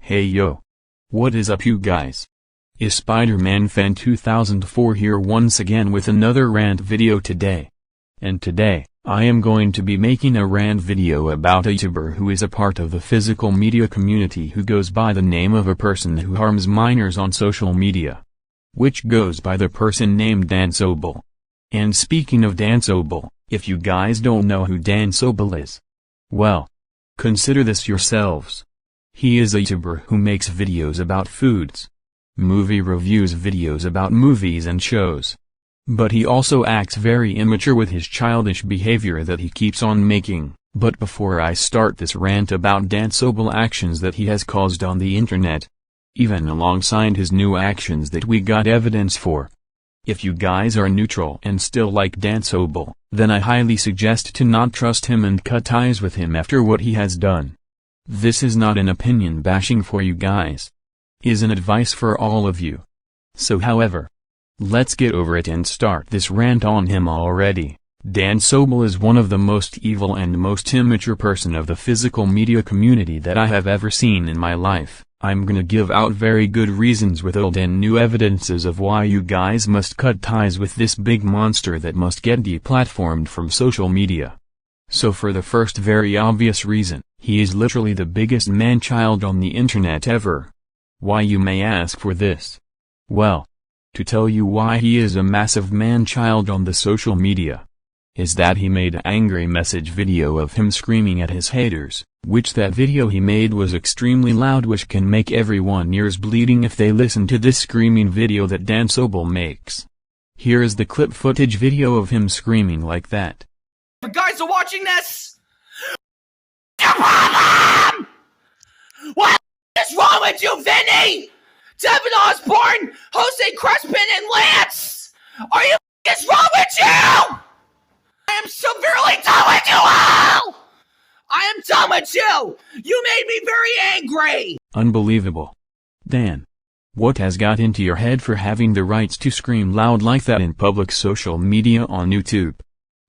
Hey yo. What is up you guys? Is Spider-Man Fan 2004 here once again with another rant video today. And today, I am going to be making a rant video about a YouTuber who is a part of the physical media community who goes by the name of a person who harms minors on social media. Which goes by the person named Dan Sobel. And speaking of Dan Sobel, if you guys don't know who Dan Sobel is, well, consider this yourselves. He is a YouTuber who makes videos about foods, movie reviews, videos about movies and shows. But he also acts very immature with his childish behavior that he keeps on making. But before I start this rant about Dan Sobel actions that he has caused on the internet, even alongside his new actions that we got evidence for, if you guys are neutral and still like Dan Sobel, then I highly suggest to not trust him and cut ties with him after what he has done. This is not an opinion bashing for you guys. Is an advice for all of you. So however, let's get over it and start this rant on him already. Dan Sobel is one of the most evil and most immature person of the physical media community that I have ever seen in my life. I'm gonna give out very good reasons with old and new evidences of why you guys must cut ties with this big monster that must get deplatformed from social media. So for the first very obvious reason, he is literally the biggest man-child on the internet ever. Why, you may ask for this? Well, to tell you why he is a massive man-child on the social media, is that he made an angry message video of him screaming at his haters, which that video he made was extremely loud, which can make everyone's ears bleeding if they listen to this screaming video that Dan Sobel makes. Here is the clip footage video of him screaming like that. If guys are watching this, what's your problem? What is wrong with you, Vinny? Devin Osborne, Jose Crespin, and Lance! Are you what's wrong with you? I am severely done with you all! I am done with you! You made me very angry! Unbelievable. Dan, what has got into your head for having the rights to scream loud like that in public social media on YouTube?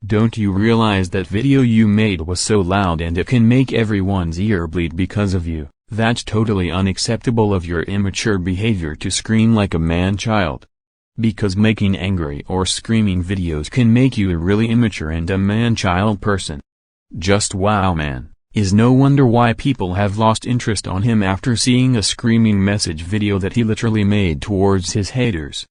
Don't you realize that video you made was so loud and it can make everyone's ear bleed because of you? That's totally unacceptable of your immature behavior to scream like a man-child. Because making angry or screaming videos can make you a really immature and a man-child person. Just wow, man. Is no wonder why people have lost interest on him after seeing a screaming message video that he literally made towards his haters.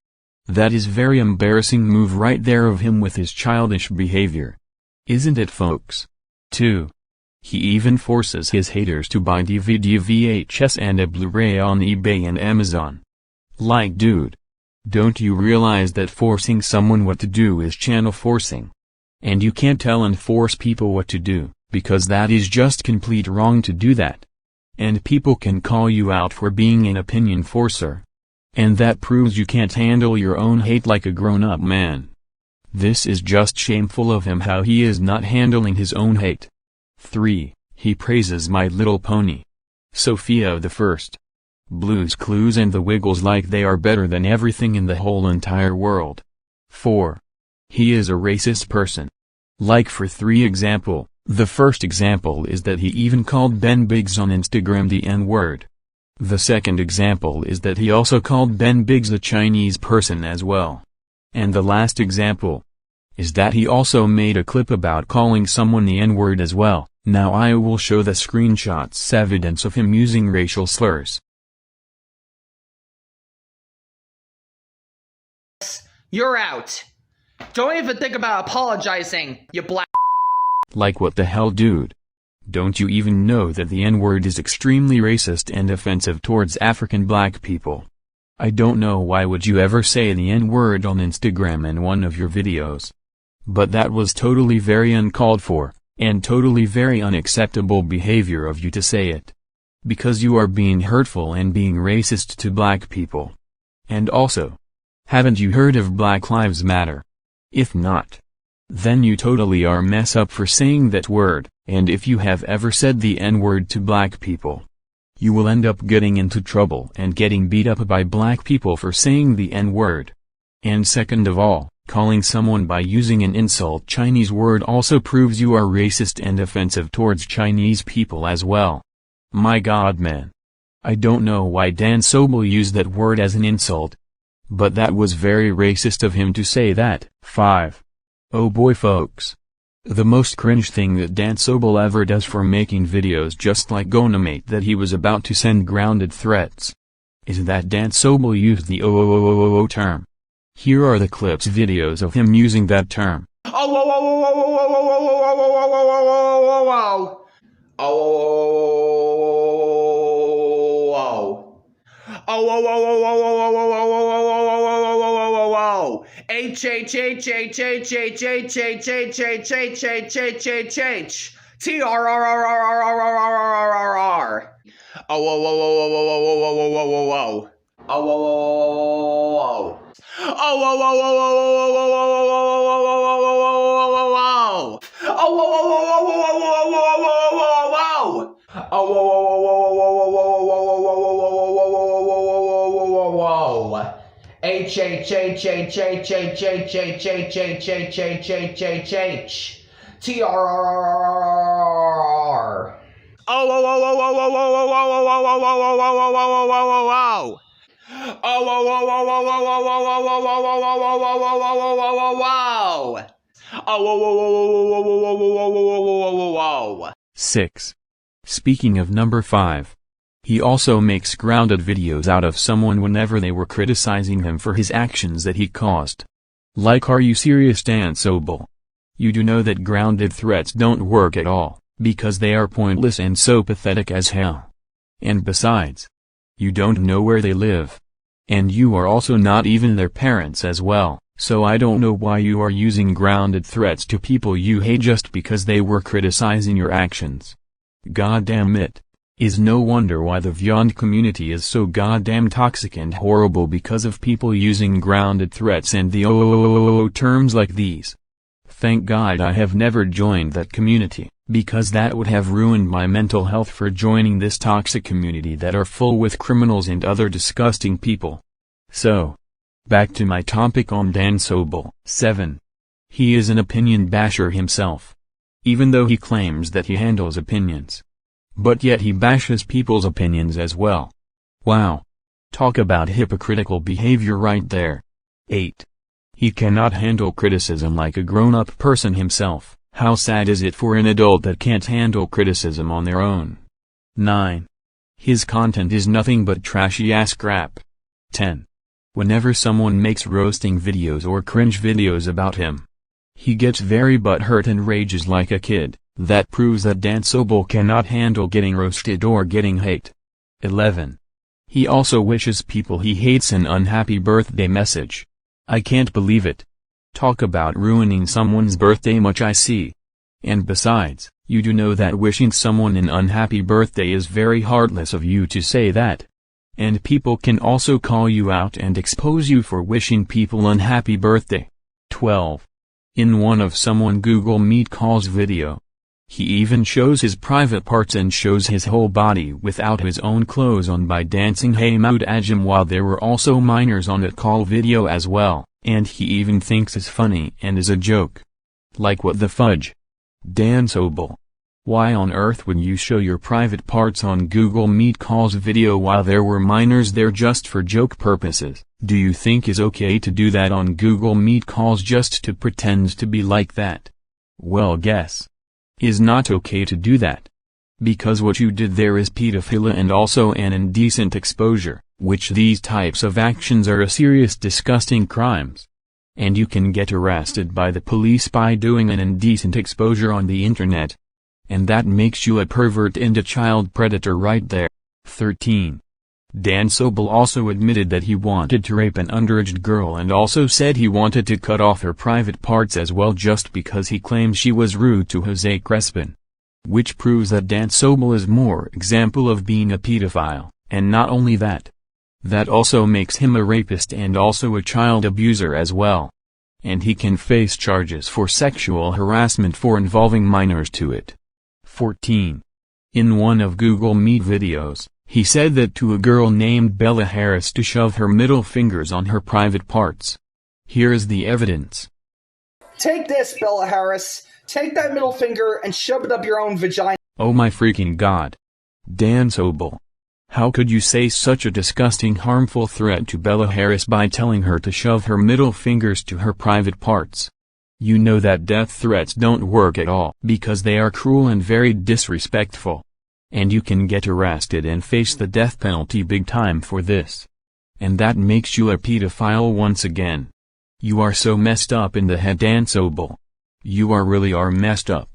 That is very embarrassing move right there of him with his childish behavior. Isn't it, folks? 2. He even forces his haters to buy DVD, VHS and a Blu-ray on eBay and Amazon. Like, dude. Don't you realize that forcing someone what to do is channel forcing? And you can't tell and force people what to do, because that is just complete wrong to do that. And people can call you out for being an opinion forcer. And that proves you can't handle your own hate like a grown-up man. This is just shameful of him how he is not handling his own hate. 3. He praises My Little Pony, Sophia the First, Blue's Clues and The Wiggles like they are better than everything in the whole entire world. 4. He is a racist person. Like for 3 example, the first example is that he even called Ben Biggs on Instagram the N-word. The second example is that he also called Ben Biggs a Chinese person as well. And the last example is that he also made a clip about calling someone the N-word as well. Now I will show the screenshots evidence of him using racial slurs. You're out. Don't even think about apologizing, you black. Like what the hell, dude? Don't you even know that the N-word is extremely racist and offensive towards African black people? I don't know why would you ever say the N-word on Instagram in one of your videos. But that was totally very uncalled for, and totally very unacceptable behavior of you to say it. Because you are being hurtful and being racist to black people. And also, haven't you heard of Black Lives Matter? If not, then you totally are mess up for saying that word, and if you have ever said the N-word to black people, you will end up getting into trouble and getting beat up by black people for saying the N-word. And second of all, calling someone by using an insult Chinese word also proves you are racist and offensive towards Chinese people as well. My god, man. I don't know why Dan Sobel used that word as an insult. But that was very racist of him to say that. 5. Oh boy folks. The most cringe thing that Dan Sobel ever does for making videos just like Gonamate that he was about to send grounded threats is that Dan Sobel used the OOOOO term. Here are the clips videos of him using that term. Oh, whoa, whoa, whoa, whoa, whoa, whoa, whoa, whoa, whoa, whoa, whoa, whoa, whoa, whoa. Oh, whoa, whoa, whoa, whoa, whoa, whoa, whoa, whoa, whoa, whoa, whoa, whoa, whoa, whoa, whoa, whoa, whoa. H H H H H H H H H H H H H H H T R R R R R R R R R R R. Oh, whoa, whoa, whoa, whoa, whoa, whoa, whoa, whoa, whoa, whoa. Oh, whoa, whoa, whoa, whoa. Oh, whoa, whoa, whoa, whoa, whoa, whoa, whoa, whoa, whoa, whoa, whoa, whoa, whoa, whoa, whoa, whoa. Oh, whoa, whoa, whoa, whoa, whoa, whoa, whoa, whoa, whoa, whoa, whoa. Oh, whoa, whoa, whoa, whoa, whoa, whoa, whoa, whoa, whoa, whoa, whoa, whoa, whoa, whoa, whoa, whoa, whoa, whoa. H H H H H H H H H H H H H H H T R R R R R R. Oh, whoa, whoa, whoa, whoa, whoa, whoa, whoa, whoa, whoa, whoa, whoa, whoa, whoa, whoa, whoa, whoa, whoa. Oh, whoa, whoa, whoa, whoa, whoa, whoa, whoa, whoa, whoa, whoa, whoa, whoa, whoa, whoa, whoa, whoa, whoa, whoa. Oh, whoa, whoa, whoa, whoa, whoa, whoa, whoa, whoa, whoa, whoa, whoa, whoa. 6. Speaking of number 5. He also makes grounded videos out of someone whenever they were criticizing him for his actions that he caused. Like, are you serious, Dan Sobel? You do know that grounded threats don't work at all, because they are pointless and so pathetic as hell. And besides, you don't know where they live. And you are also not even their parents as well, so I don't know why you are using grounded threats to people you hate just because they were criticizing your actions. Goddamn it. Is no wonder why the Vyond community is so goddamn toxic and horrible because of people using grounded threats and the OOOOO terms like these. Thank God I have never joined that community, because that would have ruined my mental health for joining this toxic community that are full with criminals and other disgusting people. So, back to my topic on Dan Sobel. 7. He is an opinion basher himself. Even though he claims that he handles opinions. But yet he bashes people's opinions as well. Wow. Talk about hypocritical behavior right there. 8. He cannot handle criticism like a grown-up person himself. How sad is it for an adult that can't handle criticism on their own? 9. His content is nothing but trashy-ass crap. 10. Whenever someone makes roasting videos or cringe videos about him, he gets very butthurt and rages like a kid. That proves that Dan Sobel cannot handle getting roasted or getting hate. 11. He also wishes people he hates an unhappy birthday message. I can't believe it. Talk about ruining someone's birthday, much I see. And besides, you do know that wishing someone an unhappy birthday is very heartless of you to say that. And people can also call you out and expose you for wishing people unhappy birthday. 12. In one of someone Google Meet calls video, he even shows his private parts and shows his whole body without his own clothes on by dancing Hey Maud Ajam while there were also minors on that call video as well, and he even thinks it's funny and is a joke. Like, what the fudge? Dan Sobel. Why on earth would you show your private parts on Google Meet calls video while there were minors there just for joke purposes? Do you think it's okay to do that on Google Meet calls just to pretend to be like that? Well, guess. Is not okay to do that. Because what you did there is pedophilia and also an indecent exposure, which these types of actions are a serious disgusting crimes. And you can get arrested by the police by doing an indecent exposure on the internet. And that makes you a pervert and a child predator right there. 13. Dan Sobel also admitted that he wanted to rape an underage girl and also said he wanted to cut off her private parts as well just because he claims she was rude to Jose Crespin. Which proves that Dan Sobel is more example of being a pedophile, and not only that. That also makes him a rapist and also a child abuser as well. And he can face charges for sexual harassment for involving minors to it. 14. In one of Google Meet videos, he said that to a girl named Bella Harris to shove her middle fingers on her private parts. Here is the evidence. Take this, Bella Harris. Take that middle finger and shove it up your own vagina. Oh my freaking god. Dan Sobel. How could you say such a disgusting harmful threat to Bella Harris by telling her to shove her middle fingers to her private parts? You know that death threats don't work at all because they are cruel and very disrespectful. And you can get arrested and face the death penalty big time for this. And that makes you a pedophile once again. You are so messed up in the head, Dan Sobel. You really are messed up.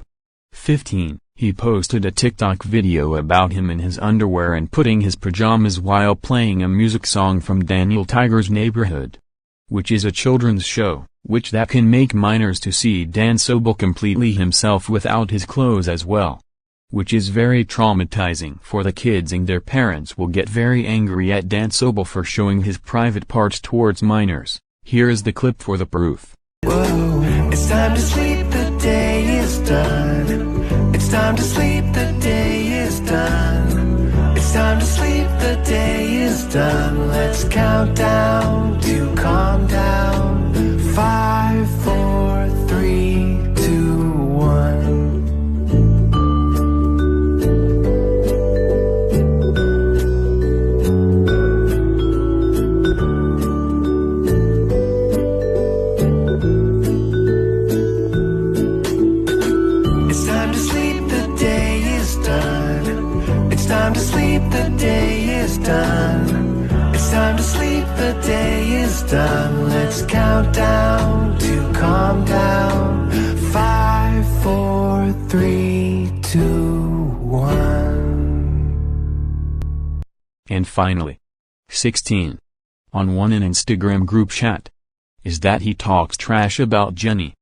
15. He posted a TikTok video about him in his underwear and putting his pajamas while playing a music song from Daniel Tiger's Neighborhood, which is a children's show, which that can make minors to see Dan Sobel completely himself without his clothes as well, which is very traumatizing for the kids, and their parents will get very angry at Dan Sobel for showing his private parts towards minors. Here is the clip for the proof. Whoa, it's time to sleep, the day is done. It's time to sleep, the day is done. It's time to sleep, the day is done. Let's count down to calm down. 5, 4, 3, 2, 1. It's time to sleep, the day is done. It's time to sleep, the day is done. Let's count down to calm down. 5, 4, 3, 2, 1. And finally, 16. On an Instagram group chat, is that he talks trash about Jenny.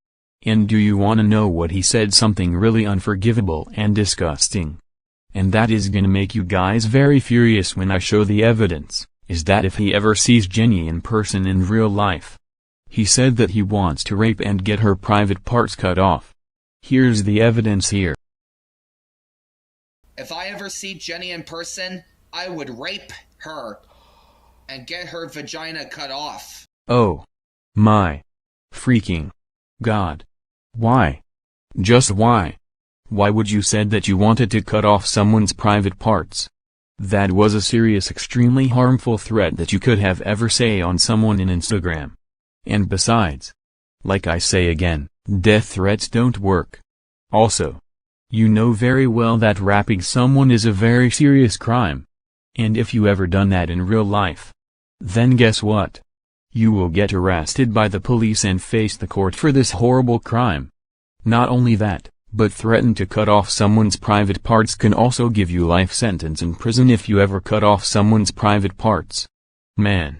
And do you wanna know what he said? Something really unforgivable and disgusting. And that is gonna make you guys very furious when I show the evidence, is that if he ever sees Jenny in person in real life. He said that he wants to rape and get her private parts cut off. Here's the evidence here. If I ever see Jenny in person, I would rape her and get her vagina cut off. Oh my freaking God. Why? Just why? Why would you said that you wanted to cut off someone's private parts? That was a serious, extremely harmful threat that you could have ever say on someone in Instagram. And besides, like I say again, death threats don't work. Also, you know very well that rapping someone is a very serious crime. And if you ever done that in real life, then guess what? You will get arrested by the police and face the court for this horrible crime. Not only that, but threaten to cut off someone's private parts can also give you life sentence in prison if you ever cut off someone's private parts. Man.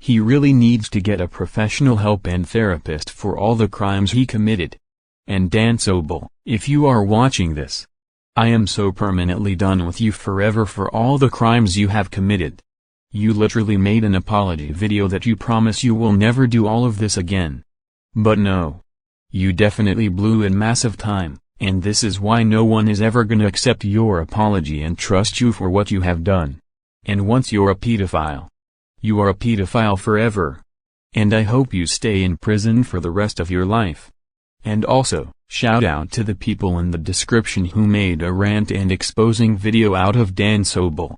He really needs to get a professional help and therapist for all the crimes he committed. And Dan Sobel, if you are watching this, I am so permanently done with you forever for all the crimes you have committed. You literally made an apology video that you promise you will never do all of this again. But no. You definitely blew in massive time. And this is why no one is ever gonna accept your apology and trust you for what you have done. And once you're a pedophile, you are a pedophile forever. And I hope you stay in prison for the rest of your life. And also, shout out to the people in the description who made a rant and exposing video out of Dan Sobel.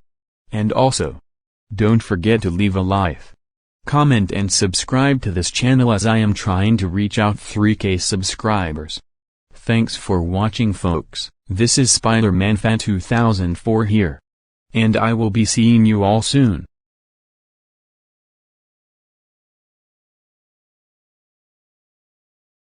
And also, don't forget to leave a like, comment and subscribe to this channel as I am trying to reach out 3K subscribers. Thanks for watching, folks. This is Spider-Man Fan 2004 here. And I will be seeing you all soon.